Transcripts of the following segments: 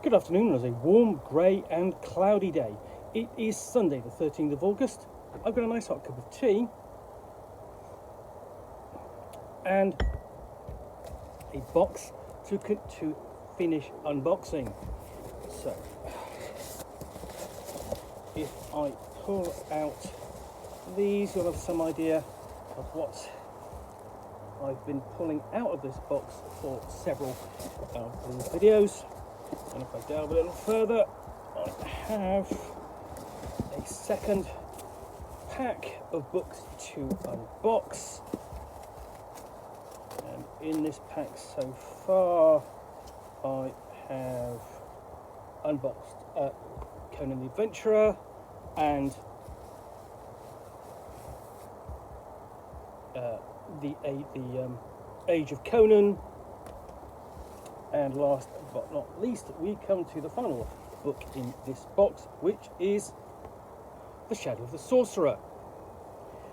Good afternoon. It was a warm, grey and cloudy day. It is Sunday the 13th of August. I've got a nice hot cup of tea and a box to finish unboxing. So, if I pull out these, you'll have some idea of what I've been pulling out of this box for several of these videos. And if I delve a little further, I have a second pack of books to unbox. And in this pack so far, I have unboxed Conan the Adventurer and the Age of Conan. And last but not least, we come to the final book in this box, which is The Shadow of the Sorcerer.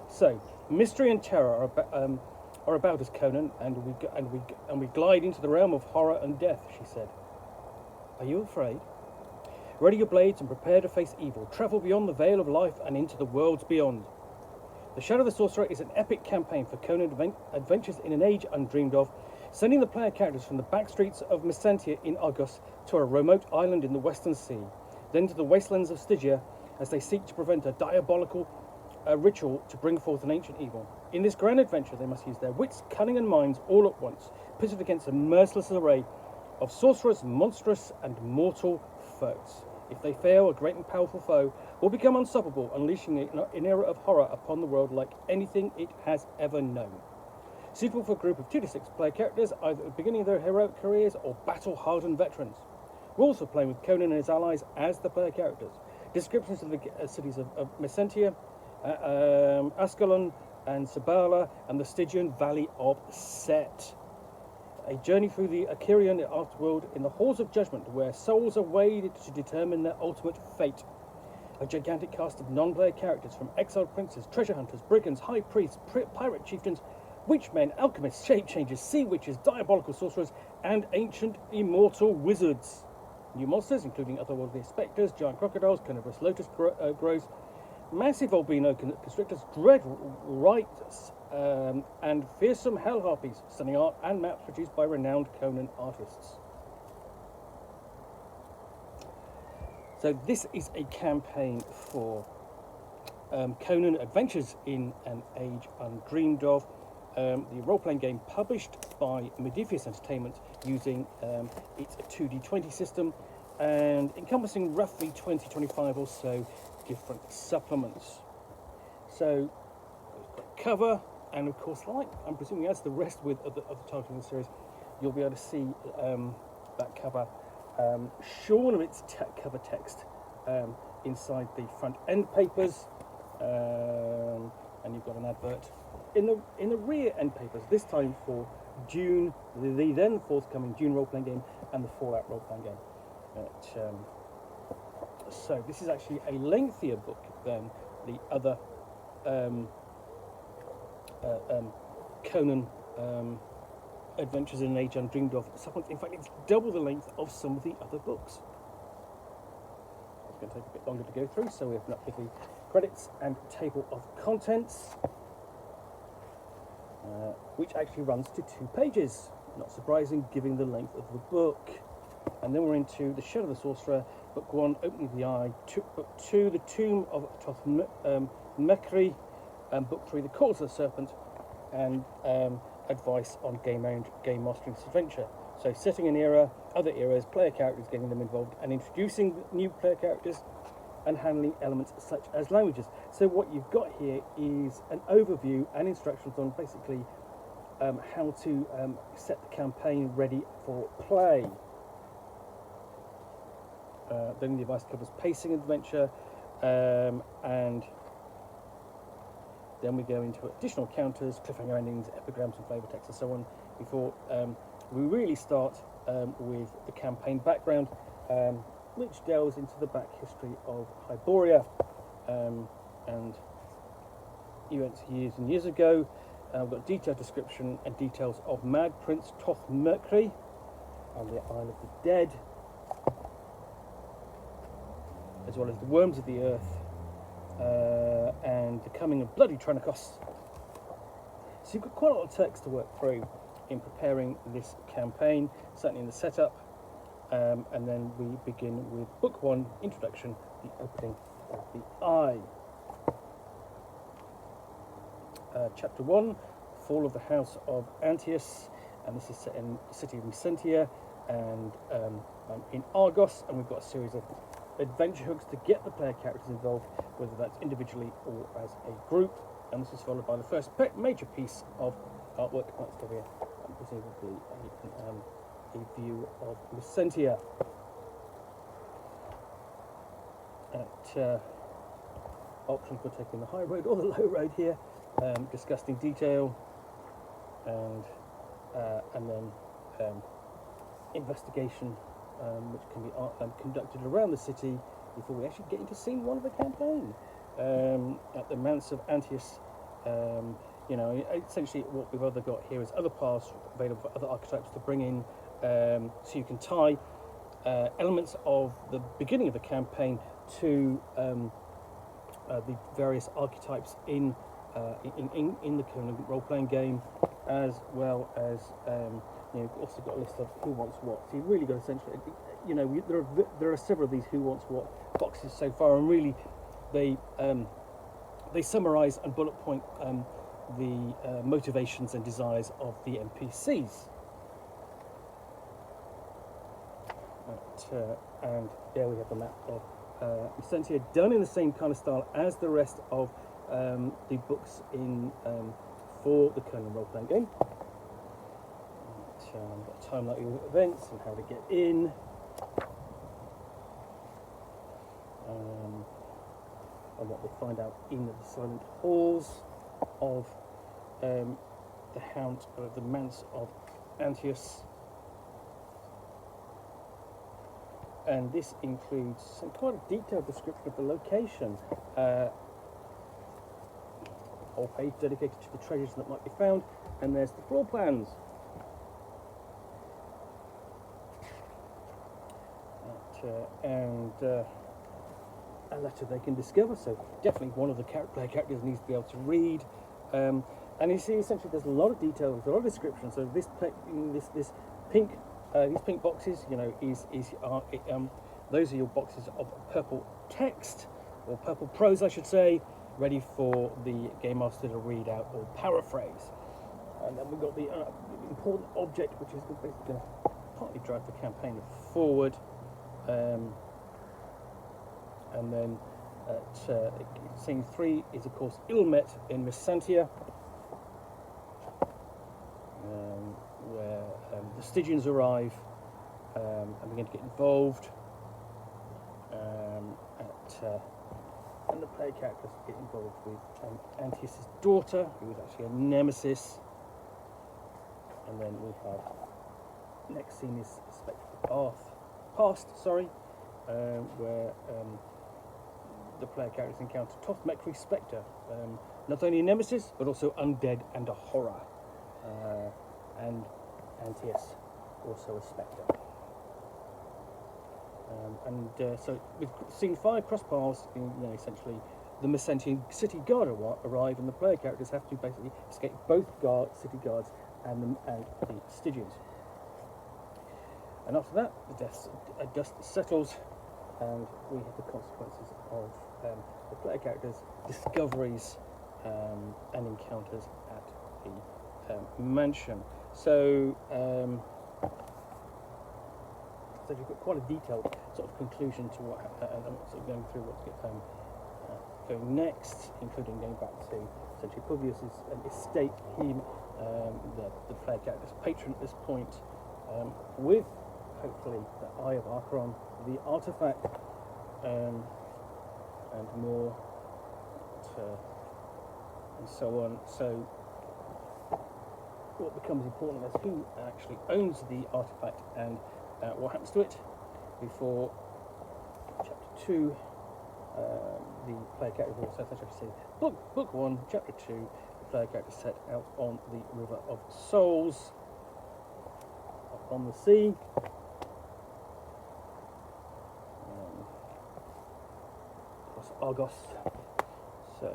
So, mystery and terror are about us, Conan, and we glide into the realm of horror and death, she said. Are you afraid? Ready your blades and prepare to face evil. Travel beyond the veil of life and into the worlds beyond. The Shadow of the Sorcerer is an epic campaign for Conan adventures in an age undreamed of, sending the player characters from the back streets of Messentia in Argos to a remote island in the Western Sea, then to the wastelands of Stygia as they seek to prevent a diabolical ritual to bring forth an ancient evil. In this grand adventure, they must use their wits, cunning and minds all at once, pitted against a merciless array of sorcerers, monstrous and mortal foes. If they fail, a great and powerful foe will become unstoppable, unleashing an era of horror upon the world like anything it has ever known. Suitable for a group of 2 to 6 player characters, either at the beginning of their heroic careers or battle-hardened veterans. We're also playing with Conan and his allies as the player characters. Descriptions of the cities of Messentia, Ascalon and Sabala, and the Stygian Valley of Set. A journey through the Akirian afterworld in the halls of judgment, where souls are weighed to determine their ultimate fate. A gigantic cast of non-player characters from exiled princes, treasure hunters, brigands, high priests, pirate chieftains, witchmen, alchemists, shape changers, sea witches, diabolical sorcerers, and ancient immortal wizards. New monsters, including otherworldly spectres, giant crocodiles, carnivorous lotus grows, massive albino constrictors, dread rites, and fearsome hell harpies. Stunning art and maps produced by renowned Conan artists. So this is a campaign for Conan Adventures in an Age Undreamed of. The role-playing game published by Modiphius Entertainment using its 2D20 system and encompassing roughly 20-25 or so different supplements. So, we've got cover, and of course, like I'm presuming as the rest of the title in the series, you'll be able to see that cover shorn of its cover text inside the front end papers, and you've got an advert in the rear end papers, this time for June, the then forthcoming June role-playing game and the Fallout role-playing game. So this is actually a lengthier book than the other Conan Adventures in an Age Undreamed of supplements. In fact, it's double the length of some of the other books. It's going to take a bit longer to go through, so we open up with the credits and table of contents. Which actually runs to 2 pages. Not surprising, given the length of the book. And then we're into The Shadow of the Sorcerer, Book 1, Opening of the Eye, Book 2, The Tomb of Toth-Mekri, and Book 3, The Calls of the Serpent, and advice on game mastering this adventure. So setting an era, other eras, player characters, getting them involved, and introducing new player characters, and handling elements such as languages. So what you've got here is an overview and instructions on basically how to set the campaign ready for play. Then the advice covers pacing adventure, and then we go into additional counters, cliffhanger endings, epigrams and flavour text and so on, before we really start with the campaign background, which delves into the back history of Hyboria and events years and years ago. We've got detailed description and details of Mad Prince Toth-Mekri and the Isle of the Dead. as well as the worms of the earth, and the coming of bloody Trenicos. So you've got quite a lot of text to work through in preparing this campaign, certainly in the setup, and then we begin with Book 1, Introduction, the opening of the Eye. Chapter 1, Fall of the House of Antius, and this is set in the city of Messentia and in Argos, and we've got a series of adventure hooks to get the player characters involved, whether that's individually or as a group, and this is followed by the first major piece of artwork. That's still here, presumably a view of Messentia. At options for taking the high road or the low road here, discussed in detail, and then investigation, which can be conducted around the city before we actually get into scene 1 of the campaign. At the Manse of Antius, you know, essentially what we've other got here is other paths available for other archetypes to bring in, so you can tie elements of the beginning of the campaign to the various archetypes in the Conan role-playing game, as well as you know, also got a list of who wants what. So you've really got essentially, you know, there are several of these who wants what boxes so far, and really they summarise and bullet point the motivations and desires of the NPCs. And there we have the map of Messentia, done in the same kind of style as the rest of the books in for the Conan role-playing game. Got a timeline of events and how to get in. And what we find out in the silent halls of the Hound of the Manse of Antius. And this includes some quite a detailed description of the location. Whole page dedicated to the treasures that might be found, and there's the floor plans. And a letter they can discover, so definitely one of the player characters needs to be able to read. And you see, essentially, there's a lot of detail, there's a lot of description. So this pink, these pink boxes, you know, those are your boxes of purple text, or purple prose, I should say, ready for the game master to read out or paraphrase. And then we've got the important object, which is basically going to partly drive the campaign forward. And then scene 3 is, of course, Ill-Met in Messentia, where the Stygians arrive and begin to get involved, and the player characters get involved with Antius' daughter, who is actually a nemesis. And then we have, next scene is Spectre Past, where the player characters encounter Toth Mekri Spectre, not only a nemesis but also undead and a horror, and Antius, also a spectre. So with scene 5, cross paths, you know, essentially the Messentian city guard arrive, and the player characters have to basically escape both city guards and the Stygians. And after that, the dust settles, and we have the consequences of the player characters' discoveries and encounters at the mansion. So you've got quite a detailed sort of conclusion to what happened, and sort of going through what's going next, including going back to essentially Publius's estate, him, the player character's patron at this point, with hopefully the Eye of Archeron, the artifact, and more, and so on. So what becomes important is who actually owns the artifact and what happens to it. Before chapter 2, the player character will set, I should say, book 1, chapter 2, the player character set out on the River of Souls, up on the sea. Argos. So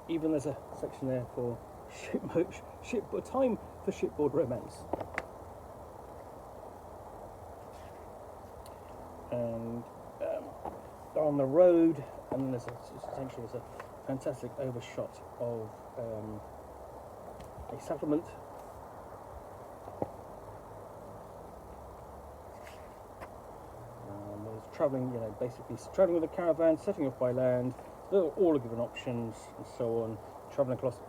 even there's a section there for time for shipboard romance. And on the road, and then there's essentially a fantastic overshot of a settlement. There's travelling, basically travelling with a caravan, setting off by land. All are given options and so on. Travelling across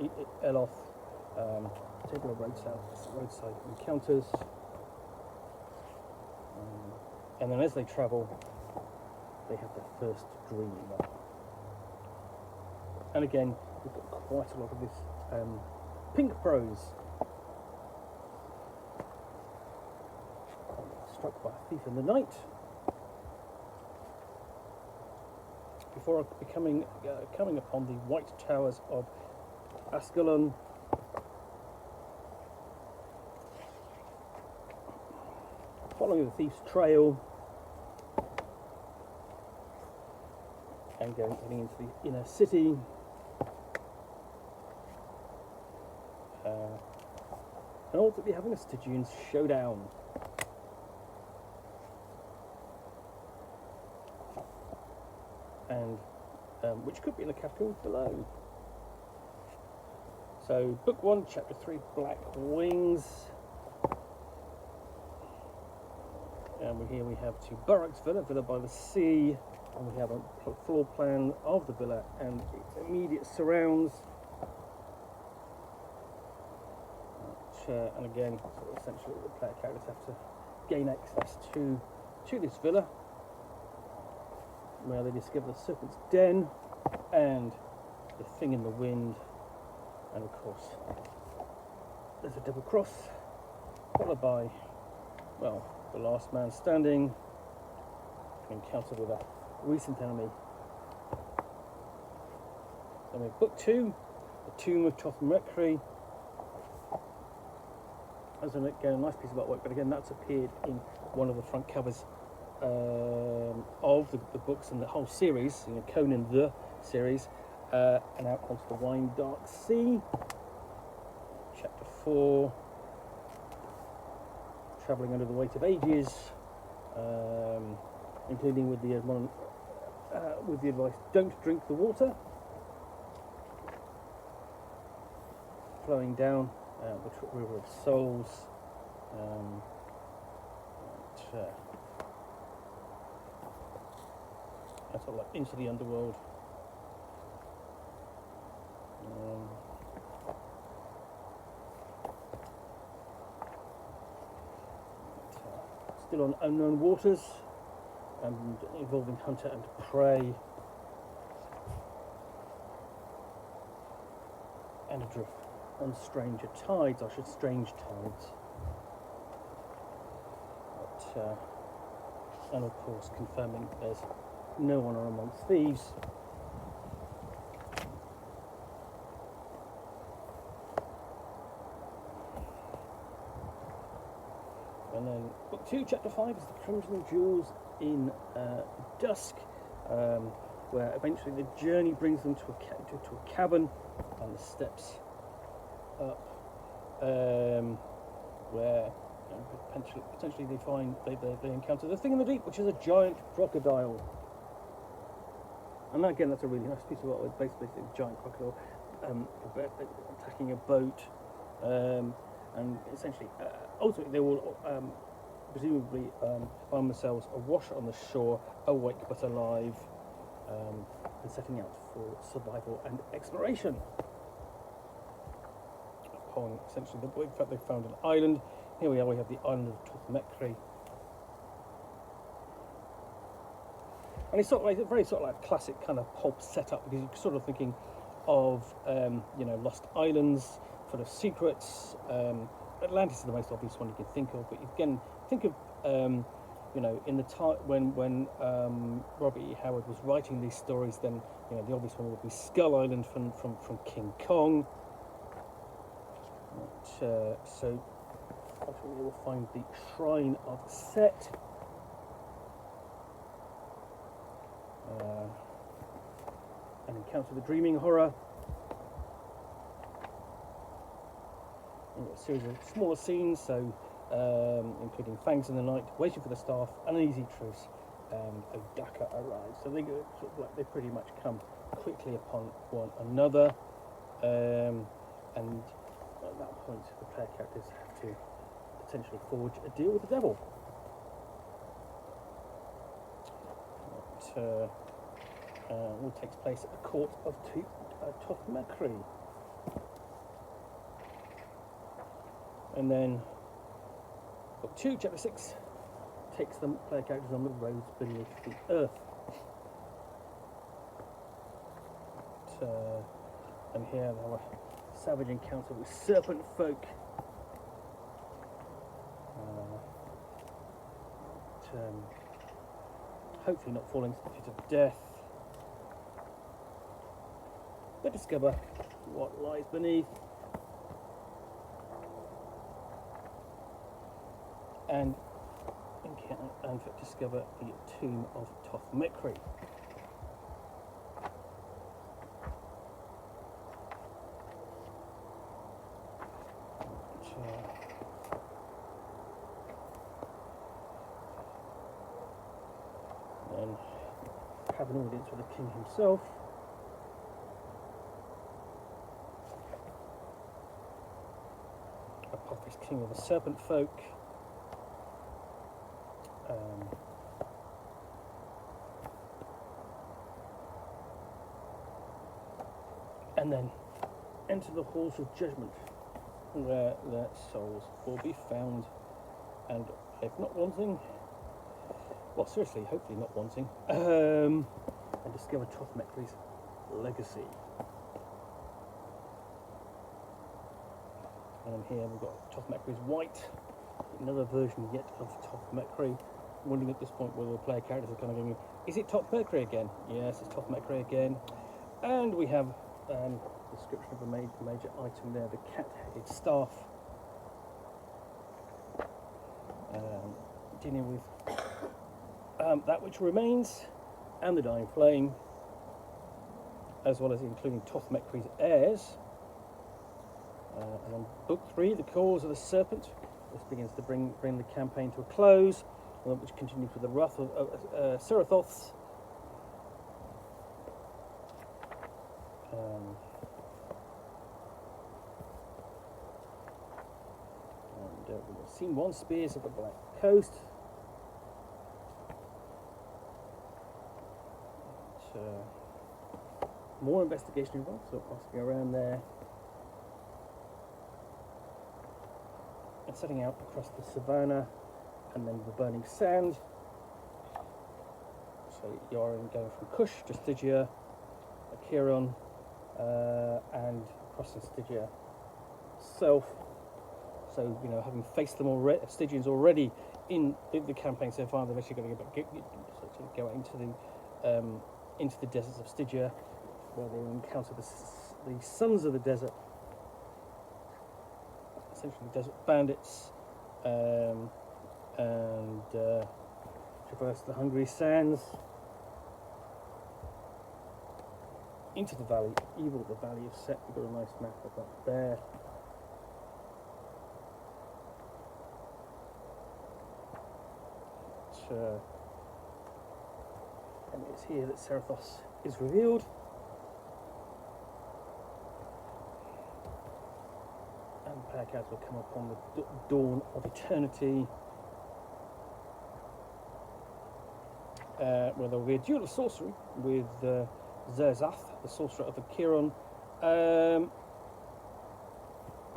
Eloth, table of roadside encounters. And then as they travel, they have their first dream. And again, we've got quite a lot of this pink prose. Struck by a thief in the night. Before coming upon the white towers of Ascalon. Following the thief's trail. And getting into the inner city. And ultimately having a Stygian showdown. And which could be in the category below. So, Book 1, Chapter 3, Black Wings. And here we have to Barracks Villa by the sea. And we have a floor plan of the villa and its immediate surrounds. And again, essentially the player characters have to gain access to this villa, where they discover the Serpent's Den and the Thing in the Wind, and of course there's a double cross, followed by, well, the Last Man Standing, an encounter with a recent enemy. Then we have Book 2, The Tomb of Toth Mercury. As again, a nice piece of artwork, but again that's appeared in one of the front covers of the books and the whole series, Conan the series, and out onto the Wine Dark Sea. Chapter 4, travelling under the weight of ages, including with the advice, don't drink the water. Flowing down the River of Souls. That's all like into the underworld. Still on unknown waters and involving hunter and prey. And adrift on strange tides. But, and of course confirming there's no honor amongst thieves. And then Book 2, Chapter 5 is the Crimson Jewels in Dusk, where eventually the journey brings them to a cabin on the steps up, where potentially they encounter the Thing in the Deep, which is a giant crocodile. And again, that's a really nice piece of art. Basically, a giant crocodile attacking a boat, and essentially, ultimately, they will presumably find themselves awash on the shore, awake but alive, and setting out for survival and exploration. Upon essentially the fact they found an island. Here we are. We have the island of Toth Mercury. And it's a very classic kind of pulp setup, because you're sort of thinking of Lost Islands full of secrets. Atlantis is the most obvious one you can think of, but you can think of in the time when Robert E. Howard was writing these stories, then the obvious one would be Skull Island from King Kong. So ultimately we'll find the Shrine of Set. An encounter with a dreaming horror. We've got a series of smaller scenes, so including Fangs in the Night, Waiting for the Staff, Uneasy Truce, and Odaka arrives. So they go sort of like they pretty much come quickly upon one another, and at that point the player characters have to potentially forge a deal with the devil. It all takes place at the court of Tothmekri. And then book 2, chapter 6 takes the player characters on the roads beneath the earth. And here they have a savage encounter with serpent folk. Hopefully not falling to the pit of death. But discover what lies beneath. And discover the tomb of Tothmekri. And have an audience with the king himself. Apophis, king of the serpent folk. And then enter the halls of judgment, where their souls will be found, and if not wanting, well, seriously, hopefully not wanting, and discover Tothmekri's legacy. And here we've got Tothmekri's White, another version yet of Tothmekri. Wondering at this point whether the player characters are kind of going, is it Tothmekri again? Yes, it's Tothmekri again. And we have description of a major item there, the cat-headed staff. Dealing with that which remains and the dying flame, as well as including Tothmekri's heirs. And on book 3, the cause of the serpent, this begins to bring the campaign to a close, which continues with the wrath of Seraphoths. We've seen one Spears of the Black Coast. More investigation involved, so passing around there and setting out across the savannah and then the burning sand. So you're going from Kush to Stygia, Acheron, and crossing Stygia itself. So, you know, having faced them already, Stygians already in the campaign so far, they've actually got to go out into the deserts of Stygia, where they encounter the sons of the desert, essentially desert bandits, and traverse the hungry sands into the valley, evil the valley of Set. We've got a nice map of that there. And it's here that Seraphoths is revealed. And the player cards will come upon the dawn of eternity, where there will be a duel of sorcery with Zerzath, the sorcerer of Acheron, and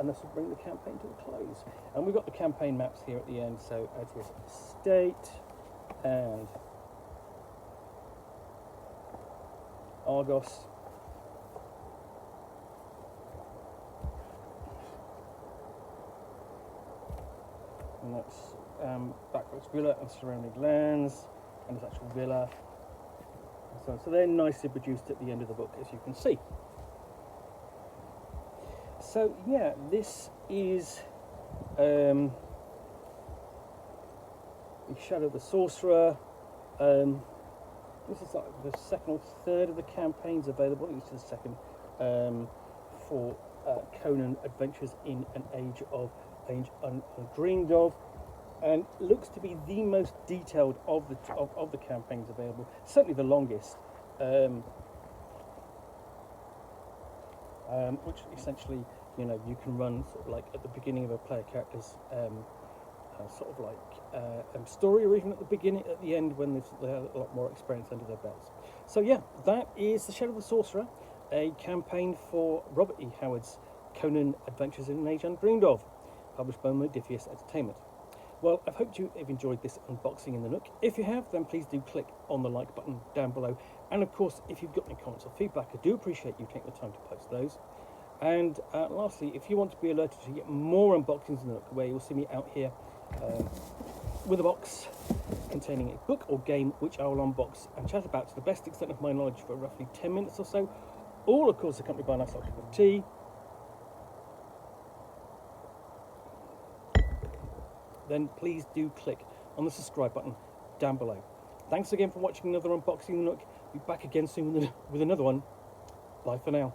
this will bring the campaign to a close. And we've got the campaign maps here at the end, so it is State and Argos. And that's Backwards Villa and surrounding lands, and there's actual villa. And so they're nicely produced at the end of the book, as you can see. So yeah, this is the Shadow of the Sorcerer. This is like the second or third of the campaigns available. It's the second for Conan Adventures in an Age Undreamed of, and looks to be the most detailed of the campaigns available. Certainly the longest, which essentially, you know, you can run sort of like at the beginning of a player character's sort of like story, or even at the end when they have a lot more experience under their belts. So yeah, that is The Shadow of the Sorcerer, a campaign for Robert E. Howard's Conan Adventures in an Age Undreamed of, published by Modiphius Entertainment. Well, I've hoped you have enjoyed this unboxing in the Nook. If you have, then please do click on the like button down below. And of course, if you've got any comments or feedback, I do appreciate you taking the time to post those. And lastly, if you want to be alerted to get more unboxings in the Nook, where you'll see me out here with a box containing a book or game which I will unbox and chat about to the best extent of my knowledge for roughly 10 minutes or so, all of course accompanied by a nice hot cup of tea, then please do click on the subscribe button down below. Thanks again for watching another unboxing in the Nook. Be back again soon with another one. Bye for now.